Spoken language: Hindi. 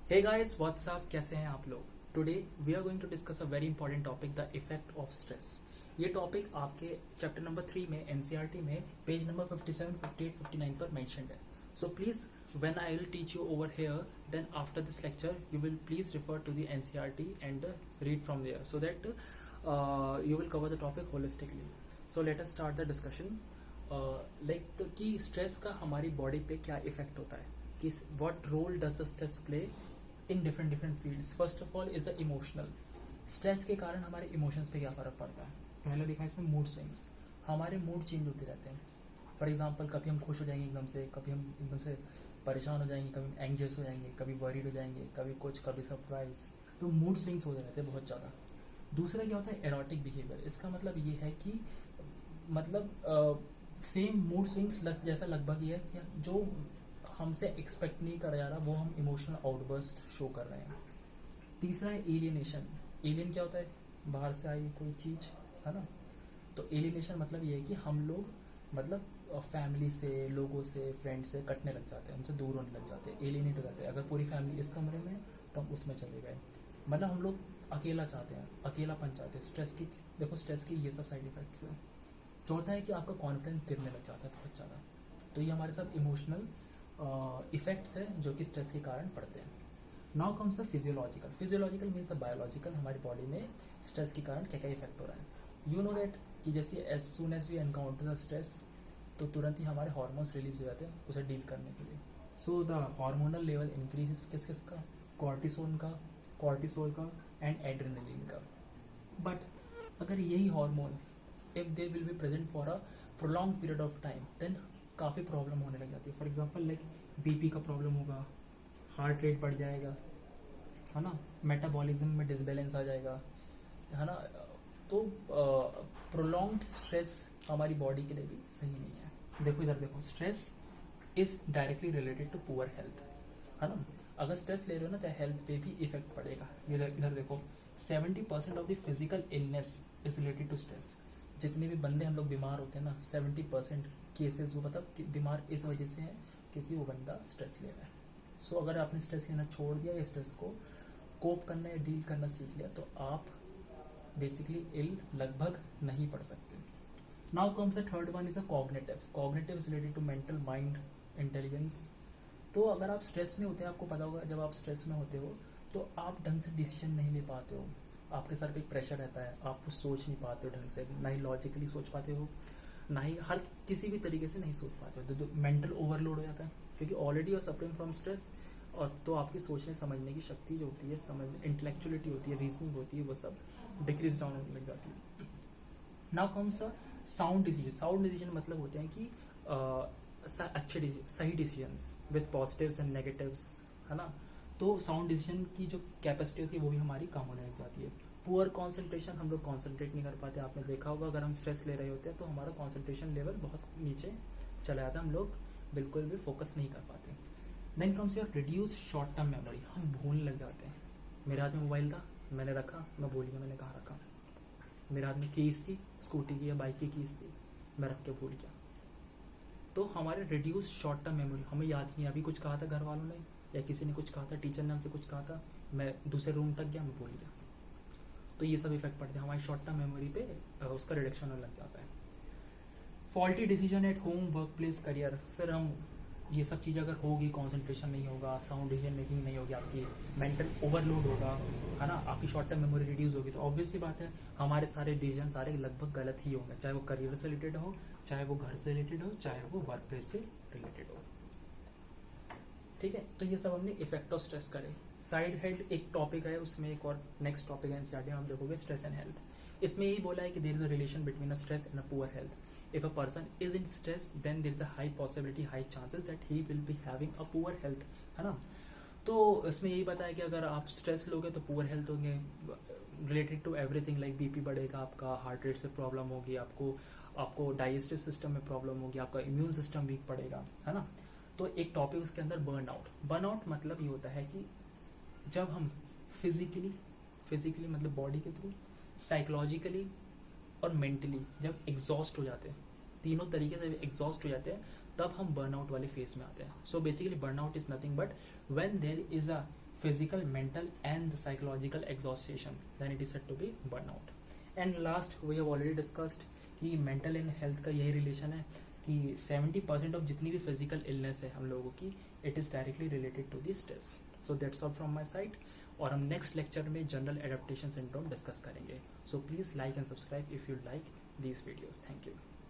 Hey guys, what's up? कैसे हैं आप लोग? Today we are going to discuss a very important topic, the effect of stress. ये टॉपिक आपके चैप्टर नंबर 3 में एनसीईआरटी में पेज नंबर 57, 58, 59 पर मेंशन्ड है. So please, when I will teach you over here, then after this lecture you will please refer to the NCERT and read from there so that you will cover the topic holistically. So let us start the discussion. कि स्ट्रेस का हमारी बॉडी पे क्या इफेक्ट होता है, कि what role does the stress play in different different fields. First of all is the emotional. Stress के कारण हमारे इमोशंस पे क्या फर्क पड़ता है. पहले देखा इसमें मूड स्विंग्स. हमारे मूड चेंज होते रहते हैं. फॉर एग्जाम्पल, कभी हम खुश हो जाएंगे एकदम से, कभी हम एकदम से परेशान हो जाएंगे, कभी एंग्जियस हो जाएंगे, कभी वरीड हो जाएंगे, कभी कुछ, कभी सरप्राइज. तो मूड स्विंग्स होते रहते हैं बहुत ज़्यादा. दूसरा क्या होता है, एरोटिक बिहेवियर. इसका मतलब ये है कि सेम मूड स्विंग्स जैसा लगभग ये है जो हमसे एक्सपेक्ट नहीं करा जा रहा, वो हम इमोशनल आउटबर्स्ट शो कर रहे हैं. तीसरा है एलियनेशन. एलियन क्या होता है, बाहर से आई कोई चीज, है ना. तो एलियनेशन मतलब ये है कि हम लोग फैमिली से, लोगों से, फ्रेंड से कटने लग जाते हैं, उनसे दूर होने लग जाते हैं, एलियनेट हो जाते हैं. अगर पूरी फैमिली इस कमरे में तो हम उसमें चले गए. हम लोग अकेला चाहते हैं, अकेलापन चाहते हैं. स्ट्रेस की ये सब साइड इफेक्ट्स हैं. चौथा है कि आपका कॉन्फिडेंस गिरने लग जाता है बहुत ज़्यादा. तो ये हमारे सब इमोशनल इफेक्ट्स है जो कि स्ट्रेस के कारण पड़ते हैं. Now comes the physiological. Physiological means the biological. हमारी बॉडी में स्ट्रेस के कारण क्या क्या इफेक्ट हो रहा है. यू नो दैट कि जैसे as soon as we encounter the stress, तो तुरंत ही हमारे हार्मोन्स रिलीज हो जाते हैं उसे डील करने के लिए. So the hormonal level increase किस किस का, कॉर्टिसोल का एंड एड्रेनलिन का. बट अगर यही hormone if they will be present for a prolonged period of time, then काफ़ी प्रॉब्लम होने लग जाती है. फॉर एग्जांपल लाइक बीपी का प्रॉब्लम होगा, हार्ट रेट बढ़ जाएगा, है ना, मेटाबॉलिज्म में डिसबैलेंस आ जाएगा, है ना. तो प्रोलॉन्ग्ड स्ट्रेस हमारी बॉडी के लिए भी सही नहीं है. देखो इधर देखो, stress is directly related to poor health, है ना. अगर स्ट्रेस ले रहे हो ना तो हेल्थ पे भी इफेक्ट पड़ेगा. इधर देखो, 70% of the physical illness is related to stress. जितने भी बंदे हम लोग बीमार होते हैं ना, 70% केसेस वो बीमार इस वजह से है क्योंकि वो बंदा स्ट्रेस ले रहा है. सो अगर आपने स्ट्रेस लेना छोड़ दिया या स्ट्रेस को कोप करना या डील करना सीख लिया तो आप बेसिकली इल लगभग नहीं पड़ सकते. Now comes the third one is a cognitive. Cognitive is related to mental, mind, intelligence. तो अगर आप स्ट्रेस में होते हैं, आपको पता होगा जब आप स्ट्रेस में होते हो तो आप ढंग से डिसीजन नहीं ले पाते हो. आपके सर पे एक प्रेशर रहता है, आप कुछ सोच नहीं पाते हो ढंग से, ना ही लॉजिकली सोच पाते हो, ना ही हर किसी भी तरीके से नहीं सोच पाते हो. तो मेंटल ओवरलोड हो जाता है क्योंकि already you are suffering from stress. और तो आपकी सोचने समझने की शक्ति जो होती है, इंटेलेक्चुअलिटी होती है, रीजनिंग होती है, वो सब डिक्रीज डाउन होने लग जाती है. Now comes a sound decision. Sound decision मतलब होते हैं कि अच्छे सही decisions with positives and negatives, है ना. तो साउंड डिसीजन की जो कैपेसिटी होती है वो भी हमारी कम होने लग जाती है. पुअर कंसंट्रेशन, हम लोग कंसंट्रेट नहीं कर पाते. आपने देखा होगा अगर हम स्ट्रेस ले रहे होते हैं तो हमारा कंसंट्रेशन लेवल बहुत नीचे चला जाता है, हम लोग बिल्कुल भी फोकस नहीं कर पाते. Then comes your reduce short term memory. हम भूलने लग जाते हैं. मेरे हाथ में मोबाइल था, मैंने रखा, मैं भूल गया मैंने कहाँ रखा. मेरे हाथ में कीज थी, स्कूटी की या बाइक की कीज थी, मैं रख के भूल गया. तो हमारे रिड्यूस शॉर्ट टर्म मेमोरी, हमें याद नहीं, अभी कुछ कहा था घर वालों ने या किसी ने कुछ कहा था, टीचर ने हमसे कुछ कहा था, मैं दूसरे रूम तक गया, मैं भूल गया. तो ये सब इफेक्ट पड़ते हैं हमारी शॉर्ट टर्म मेमोरी पे, उसका रिडक्शन होने लग जाता है. Faulty decision at home, work place, career. फिर हम ये सब चीज़ अगर होगी, कंसंट्रेशन नहीं होगा, साउंड डिसीजन मेकिंग नहीं होगी, आपकी मेंटल ओवरलोड होगा, है ना, आपकी शॉर्ट टर्म मेमोरी रिड्यूस होगी, तो ऑब्वियस सी बात है हमारे सारे डिसीजन सारे लगभग गलत ही होंगे, चाहे वो करियर से रिलेटेड हो, चाहे वो घर से रिलेटेड हो, चाहे वो वर्क प्लेस से रिलेटेड हो. ठीक है, तो ये सब हमने इफेक्ट ऑफ स्ट्रेस करे. साइड हेड एक टॉपिक है, उसमें एक और नेक्स्ट टॉपिक है एनसीईआरटी में, हम देखोगे स्ट्रेस एंड हेल्थ. इसमें यही बोला है कि there is a relation between a stress and a poor health. If a person is in stress, then there is a high possibility, high chances that he will be having a poor health, है ना. तो इसमें यही बताया कि अगर आप स्ट्रेस लोगे तो पुअर हेल्थ होंगे, related to everything, like BP बढ़ेगा आपका, हार्ट रेट से प्रॉब्लम होगी आपको डाइजेस्टिव सिस्टम में प्रॉब्लम होगी, आपका इम्यून सिस्टम वीक पड़ेगा, है ना. तो एक टॉपिक उसके अंदर बर्नआउट मतलब ये होता है कि जब हम फिजिकली मतलब बॉडी के थ्रू, साइकोलॉजिकली और मेंटली जब एग्जॉस्ट हो जाते हैं, तीनों तरीके से एग्जॉस्ट हो जाते हैं, तब हम बर्नआउट वाले फेज में आते हैं. So basically burnout is nothing but when there is a physical, mental and the psychological exhaustion, then it is said to be burnout. And last we have already discussed कि mental and health का यही relation है कि 70% of जितनी भी physical illness है हम लोगों की, it is directly related to the stress. So that's all from my side. और हम next lecture में general adaptation syndrome discuss करेंगे. So please like and subscribe if you like these videos. Thank you.